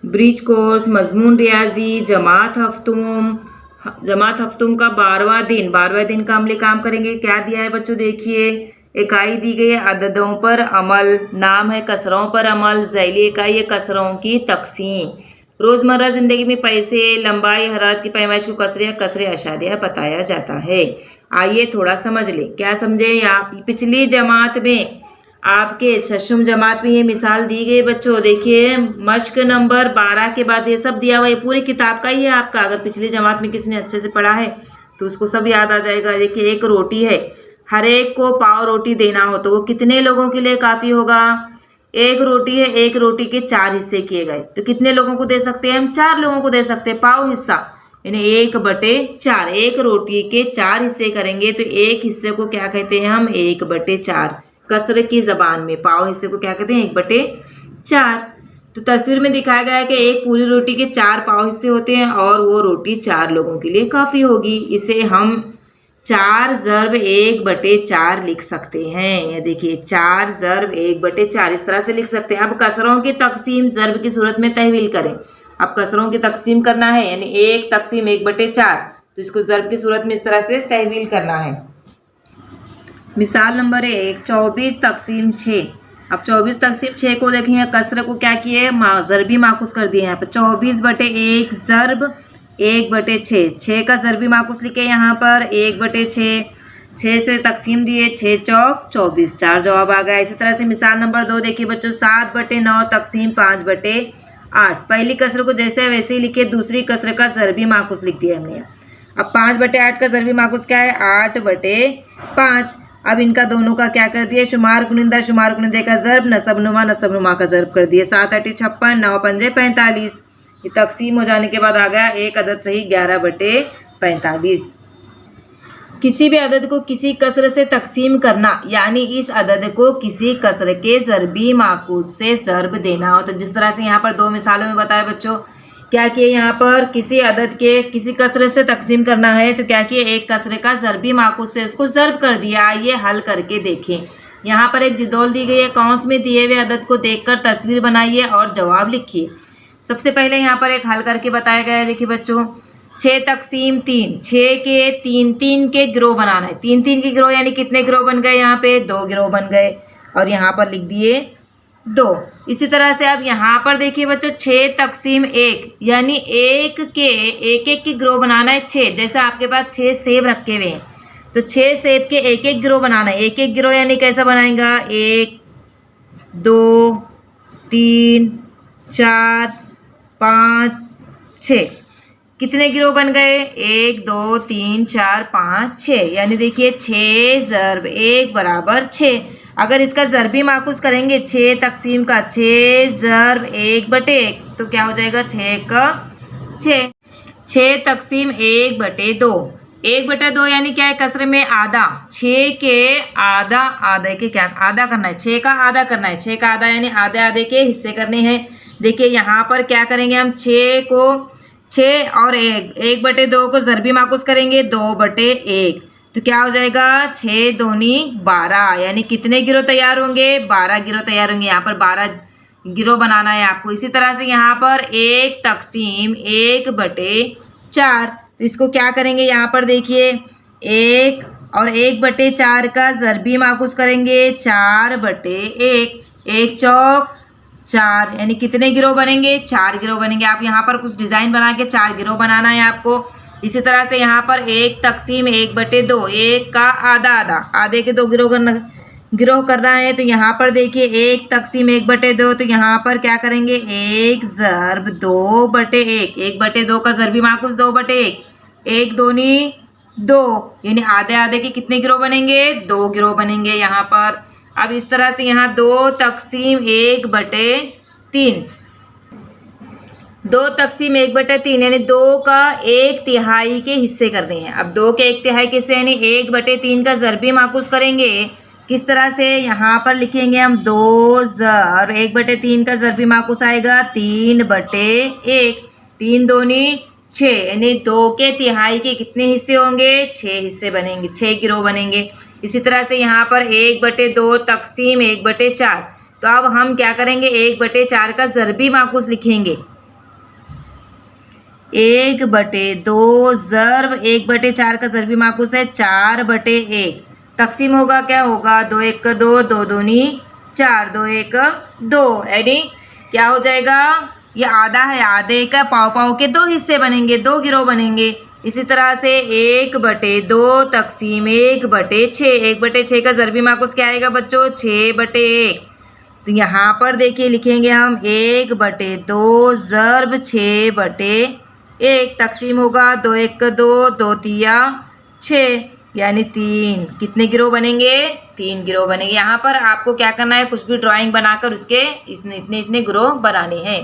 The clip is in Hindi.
ब्रिज कोर्स, मजमून रियाजी, जमात हफ्तुम। जमात हफ्तुम का 12वां दिन का अमली काम करेंगे। क्या दिया है बच्चों, देखिए इकाई दी गई है अददों पर अमल, नाम है कसरों पर अमल, ज़ैली इकाई है कसरों की तकसीम। रोज़मर्रा ज़िंदगी में पैसे, लंबाई, हरारत की पैमाइश को कसरे अशारिया बताया जाता है। आइए थोड़ा समझ लें। क्या समझे आप? पिछली जमात में आपके शशुम जमात में ये मिसाल दी गई बच्चों। देखिए मश्क नंबर 12 के बाद ये सब दिया हुआ है, पूरी किताब का ही है आपका। अगर पिछली जमात में किसी ने अच्छे से पढ़ा है तो उसको सब याद आ जाएगा। देखिए एक रोटी है, हर एक को पाव रोटी देना हो तो वो कितने लोगों के लिए काफ़ी होगा? एक रोटी है, एक रोटी के 4 हिस्से किए गए तो कितने लोगों को दे सकते हैं हम? 4 लोगों को दे सकते हैं, पाव हिस्सा यानी 1/4। एक रोटी के 4 हिस्से करेंगे तो एक हिस्से को क्या कहते हैं हम? 1/4। कसर की ज़बान में पाव हिस्से को क्या कहते हैं? 1/4। तो तस्वीर में दिखाया गया है कि एक पूरी रोटी के 4 पाव हिस्से होते हैं और वो रोटी 4 लोगों के लिए काफ़ी होगी। इसे हम 4 ज़र्ब 1/4 लिख सकते हैं। ये देखिए 4 ज़र्ब 1/4 इस तरह से लिख सकते हैं। अब कसरों की तकसीम ज़र्ब की सूरत में तहवील करें। अब कसरों की तकसीम करना है यानी 1 तकसीम 1/4, तो इसको ज़र्ब की सूरत में इस तरह से तहवील करना है। मिसाल नंबर 1, 24 तकसीम 6। अब 24 तकसीम 6 को देखेंगे, कसर को क्या किए? ज़रबी माकूस कर दिए यहाँ पर। 24/1 ज़र्ब 1/6। 6 का ज़रबी माकूस लिखे यहाँ पर 1/6। 6 से तकसीम दिए, 6 चौक 24, 4 जवाब आ गया। इसी तरह से मिसाल नंबर 2 देखिए बच्चों, 7/9 तकसीम 5/8। पहली कसर को जैसे वैसे ही लिखे, दूसरी कसर का ज़रबी माकूस लिख दिया हमने। अब 5/8 का ज़रबी माकूस क्या है? 8/5। अब इनका दोनों का क्या कर दिए? शुमार कुनिंदे का ज़र्ब, नसब नुमा का ज़र्ब कर दिए। 7 8 56, 9 5 45। ये तकसीम हो जाने के बाद आ गया एक अदद सही 11/45। किसी भी अदद को किसी कसर से तकसीम करना यानी इस अदद को किसी कसर के ज़रबी माकूस से ज़र्ब देना हो। तो जिस तरह से यहाँ पर 2 मिसालों में बताया बच्चों, क्या किए यहाँ पर? किसी अदद के किसी कसरे से तकसीम करना है तो क्या किए? एक कसरे का ज़रबी माकूस से उसको ज़र्ब कर दिया। आइए हल करके देखें। यहाँ पर एक जिदौल दी गई है, कौंस में दिए हुए अदद को देखकर तस्वीर बनाइए और जवाब लिखिए। सबसे पहले यहाँ पर एक हल करके बताया गया है। देखिए बच्चों, 6 तकसीम 3, 6 के 3 के गिरोह बनाना है। 3 के गिरोह यानी कितने गिरोह बन गए? यहाँ पे 2 गिरोह बन गए और यहाँ पर लिख दिए 2। इसी तरह से अब यहाँ पर देखिए बच्चों, 6 तकसीम 1 यानी एक के गिरोह बनाना है 6। जैसे आपके पास 6 सेब रखे हुए हैं तो 6 सेब के एक गिरोह बनाना है। एक गिरोह यानी कैसा बनाएगा? 1 2 3 4 5 6। कितने गिरोह बन गए? 1 2 3 4 5 6। यानी देखिए 6 ज़र्ब 1 बराबर 6। अगर इसका ज़रबी माकूस करेंगे 6 तकसीम का, 6 ज़र्ब 1/1 तो क्या हो जाएगा? 6 का 6। 6 तकसीम 1/2। 1/2 यानी क्या है? कसरे में आधा। 6 के आधे के क्या आधा करना है? 6 का आधा करना है। 6 का आधा यानी आधे आधे के हिस्से करने हैं। देखिए यहाँ पर क्या करेंगे हम? 6 और 1/2 को ज़रबी माकूस करेंगे 2/1 तो क्या हो जाएगा? 6 दूनी 12 यानी कितने गिरोह तैयार होंगे? 12 गिरोह तैयार होंगे। यहाँ पर 12 गिरोह बनाना है आपको। इसी तरह से यहाँ पर 1 तकसीम 1/4 तो इसको क्या करेंगे? यहाँ पर देखिए 1 और 1/4 का ज़रबी माकूस करेंगे 4/1। 1 चौक 4 यानी कितने गिरोह बनेंगे? 4 गिरोह बनेंगे। आप यहाँ पर कुछ डिज़ाइन बना के 4 गिरोह बनाना है आपको। इसी तरह से यहाँ पर 1 तकसीम 1/2, 1 का आधा आधे के 2 गिरोह करना है। तो यहाँ पर देखिए 1 तकसीम 1/2 तो यहाँ पर क्या करेंगे? 1 ज़र्ब 2/1। 1/2 का ज़रबी माकूस 2/1। 1 दूनी 2 यानी आधे आधे के कितने गिरोह बनेंगे? 2 गिरोह बनेंगे यहाँ पर। अब इस तरह से यहाँ 2 तकसीम 1/3। 2 तकसीम 1/3 यानी 2 का 1/3 के हिस्से करने हैं। अब 2 के 1/3 के हिस्से यानी 1/3 का ज़रबी माकूस करेंगे। किस तरह से? यहाँ पर लिखेंगे हम 2 ज़र्ब 1/3 का ज़रबी माकूस आएगा 3/1। 3 दूनी 6 यानी 2 के तिहाई के कितने हिस्से होंगे? 6 हिस्से बनेंगे, 6 गिरोह बनेंगे। इसी तरह से यहाँ पर 1/2 तकसीम 1/4 तो अब हम क्या करेंगे? 1/4 का ज़रबी माकूस लिखेंगे। 1/2 ज़र्ब 1/4 का ज़र्बी माकूस है 4/1। तकसीम होगा क्या होगा, 2 1 का 2, 2 दूनी 4, 2 1 2, यानी क्या हो जाएगा, ये आधा है, आधे का पाव पाव के 2 हिस्से बनेंगे, 2 गिरोह बनेंगे। इसी तरह से 1/2 तकसीम 1/6, 1/6 का ज़र्बी माकूस क्या आएगा बच्चों, 6/1। तो यहाँ पर देखिए लिखेंगे हम 1/2 ज़र्ब 6/1, तकसीम होगा 2 1 का 2, 2 तिया 6, यानी 3। कितने गिरोह बनेंगे, 3 गिरोह बनेंगे। यहाँ पर आपको क्या करना है, कुछ भी ड्राइंग बनाकर उसके इतने इतने इतने गिरोह बनाने हैं।